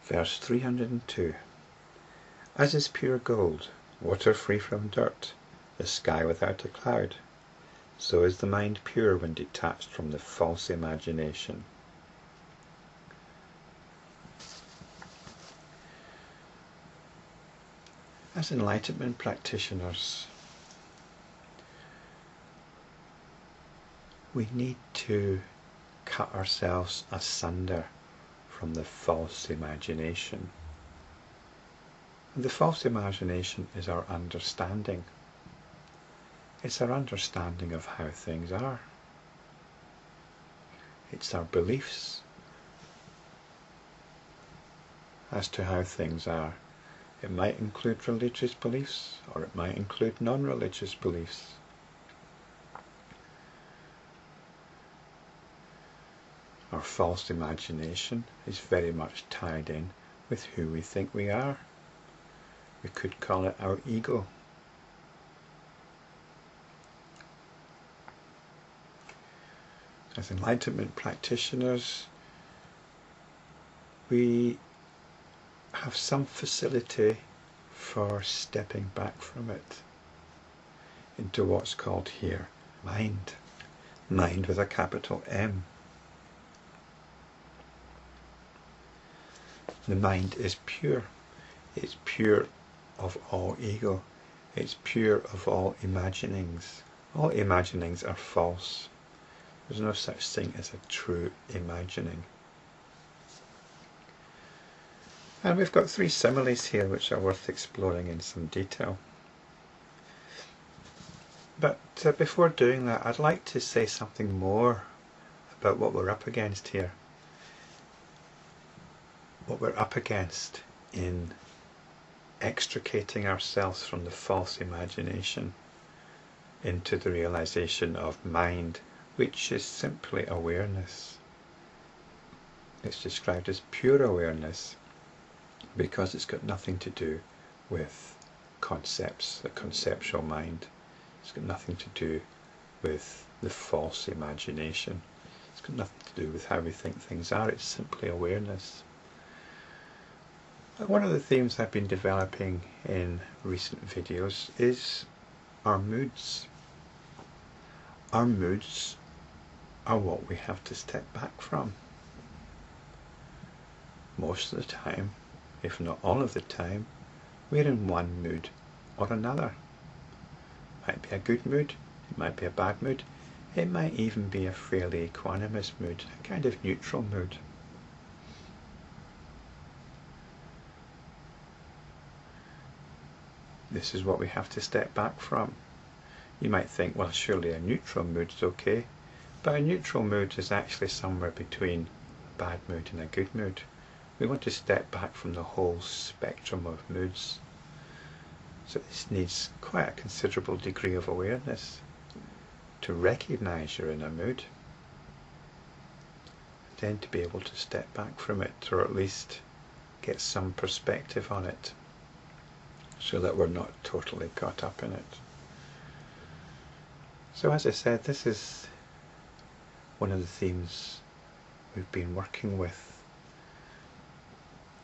Verse 302. As is pure gold, water free from dirt, the sky without a cloud, so is the mind pure when detached from the false imagination. As enlightenment practitioners, we need to cut ourselves asunder from the false imagination. And the false imagination is our understanding. It's our understanding of how things are. It's our beliefs as to how things are. It might include religious beliefs, or it might include non-religious beliefs. Our false imagination is very much tied in with who we think we are. We could call it our ego. As enlightenment practitioners, we have some facility for stepping back from it into what's called here mind. Mind with a capital M. The mind is pure. It's pure of all ego. It's pure of all imaginings. All imaginings are false. There's no such thing as a true imagining. And we've got three similes here which are worth exploring in some detail. But before doing that, I'd like to say something more about what we're up against here. What we're up against in extricating ourselves from the false imagination into the realization of mind, which is simply awareness. It's described as pure awareness because it's got nothing to do with concepts, the conceptual mind. It's got nothing to do with the false imagination. It's got nothing to do with how we think things are. It's simply awareness. One of the themes I've been developing in recent videos is our moods. Our moods are what we have to step back from. Most of the time, if not all of the time, we're in one mood or another. It might be a good mood, it might be a bad mood, it might even be a fairly equanimous mood, a kind of neutral mood. This is what we have to step back from. You might think, well, surely a neutral mood is okay, but a neutral mood is actually somewhere between a bad mood and a good mood. We want to step back from the whole spectrum of moods. So this needs quite a considerable degree of awareness to recognize you're in a mood, and then to be able to step back from it, or at least get some perspective on it, so that we're not totally caught up in it. So as I said, this is one of the themes we've been working with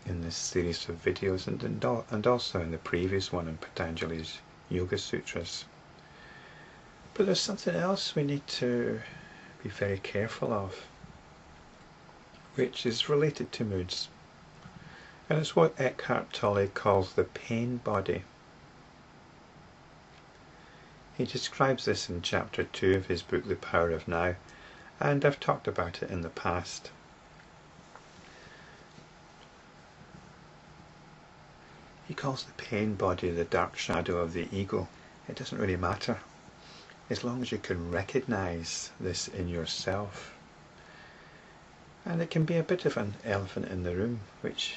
in this series of videos, and also in the previous one in Patanjali's Yoga Sutras. But there's something else we need to be very careful of, which is related to moods. And it's what Eckhart Tolle calls the pain body. He describes this in chapter 2 of his book The Power of Now, and I've talked about it in the past. He calls the pain body the dark shadow of the ego. It doesn't really matter, as long as you can recognize this in yourself. And it can be a bit of an elephant in the room, which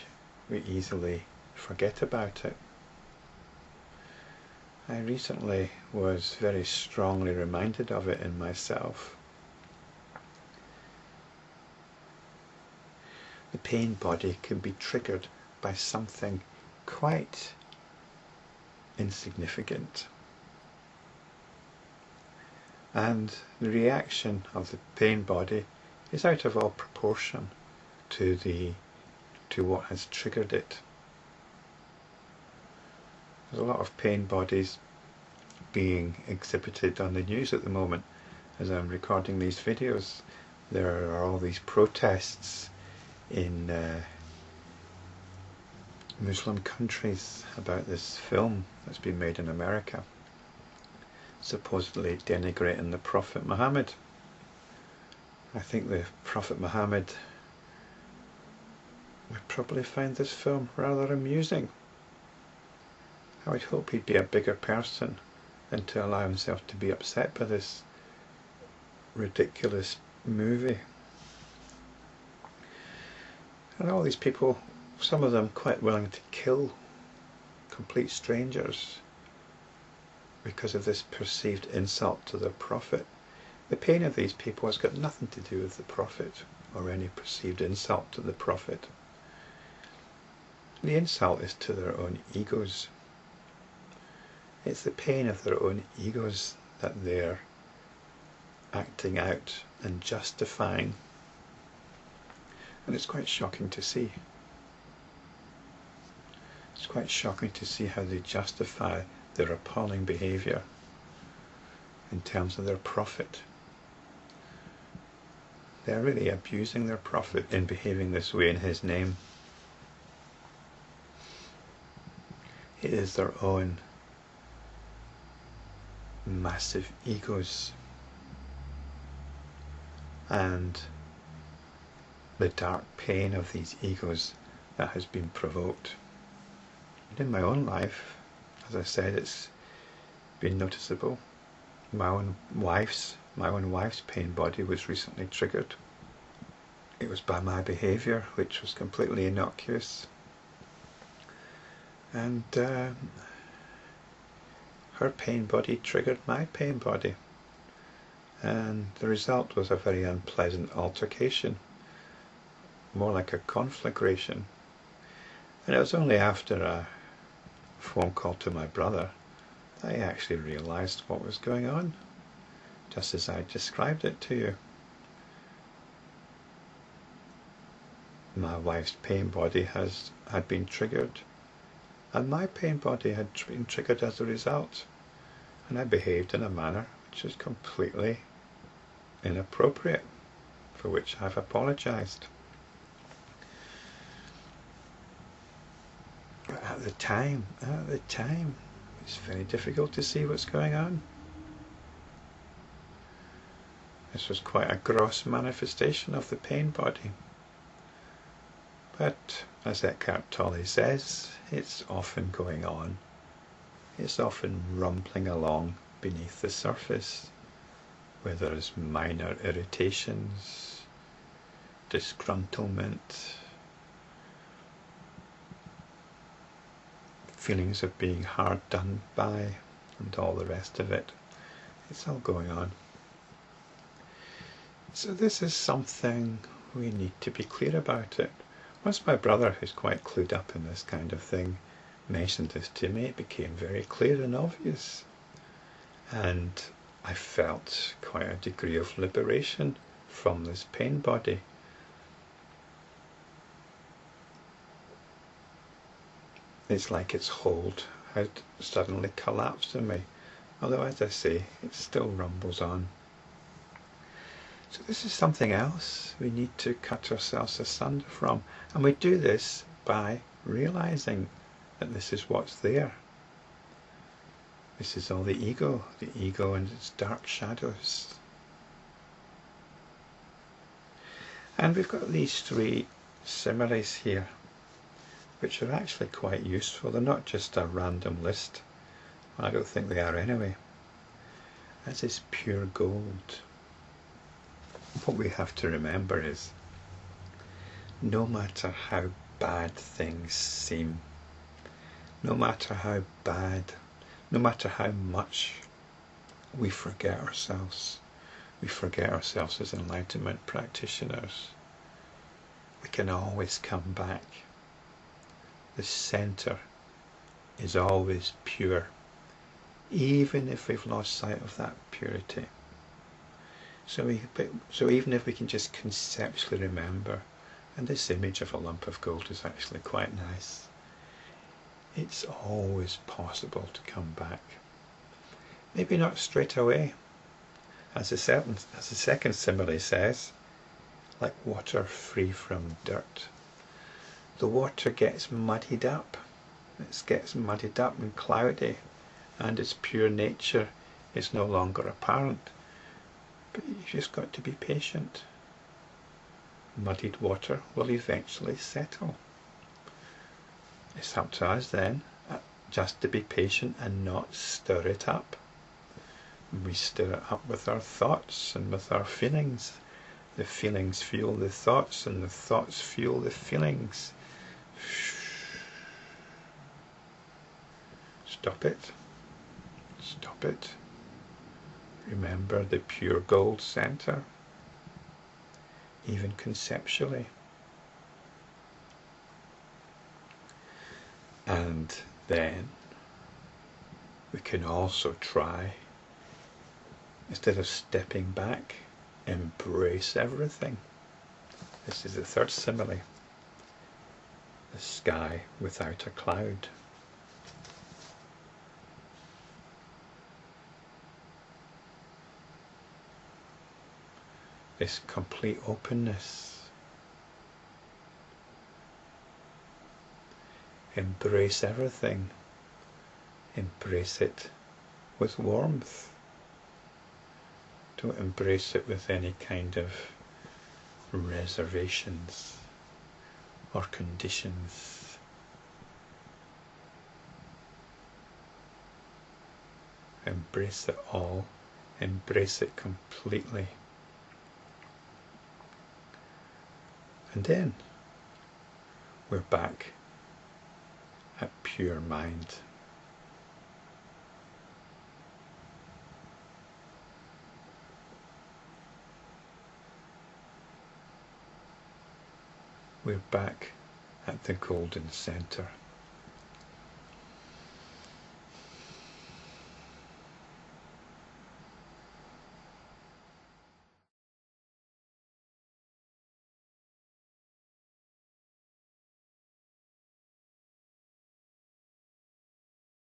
we easily forget about it. I recently was very strongly reminded of it in myself. The pain body can be triggered by something quite insignificant. And the reaction of the pain body is out of all proportion to to what has triggered it. There's a lot of pain bodies being exhibited on the news at the moment. As I'm recording these videos, there are all these protests in Muslim countries about this film that's been made in America, supposedly denigrating the Prophet Muhammad. I think the Prophet Muhammad would probably find this film rather amusing. I would hope he'd be a bigger person than to allow himself to be upset by this ridiculous movie. And all these people, some of them quite willing to kill complete strangers because of this perceived insult to the Prophet. The pain of these people has got nothing to do with the Prophet or any perceived insult to the Prophet. The insult is to their own egos. It's the pain of their own egos that they're acting out and justifying. And it's quite shocking to see. It's quite shocking to see how they justify their appalling behaviour in terms of their Prophet. They're really abusing their Prophet in behaving this way in his name. It is their own massive egos and the dark pain of these egos that has been provoked. And in my own life, as I said, it's been noticeable. My own wife's pain body was recently triggered. It was by my behaviour, which was completely innocuous. And her pain body triggered my pain body. And the result was a very unpleasant altercation, more like a conflagration. And it was only after a phone call to my brother that I actually realised what was going on, just as I described it to you. My wife's pain body had been triggered, and my pain body had been triggered as a result, and I behaved in a manner which was completely inappropriate, for which I've apologised. But at the time, it's very difficult to see what's going on. This was quite a gross manifestation of the pain body. But, as Eckhart Tolle says, it's often going on. It's often rumbling along beneath the surface, where there's minor irritations, disgruntlement, feelings of being hard done by, and all the rest of it. It's all going on. So this is something we need to be clear about it. Once my brother, who's quite clued up in this kind of thing, mentioned this to me, it became very clear and obvious. And I felt quite a degree of liberation from this pain body. It's like its hold had suddenly collapsed in me, although, as I say, it still rumbles on. So this is something else we need to cut ourselves asunder from, and we do this by realising that this is what's there. This is all the ego and its dark shadows. And we've got these three similes here, which are actually quite useful. They're not just a random list. Well, I don't think they are anyway. This is pure gold. What we have to remember is, no matter how bad things seem, no matter how bad, no matter how much we forget ourselves as enlightenment practitioners, we can always come back. The centre is always pure, even if we've lost sight of that purity. So even if we can just conceptually remember And this image of a lump of gold is actually quite nice. It's always possible to come back. Maybe not straight away. As the second simile says, like water free from dirt. The water gets muddied up. It gets muddied up and cloudy, and its pure nature is no longer apparent. But you've just got to be patient. Muddied water will eventually settle. It's up to us then just to be patient and not stir it up. We stir it up with our thoughts and with our feelings. The feelings fuel the thoughts, and the thoughts fuel the feelings. Stop it. Stop it. Remember the pure gold center, even conceptually. And then we can also try, instead of stepping back, embrace everything. This is the third simile. The sky without a cloud. This complete openness. Embrace everything. Embrace it with warmth. Don't embrace it with any kind of reservations or conditions. Embrace it all. Embrace it completely. And then we're back at pure mind. We're back at the golden center.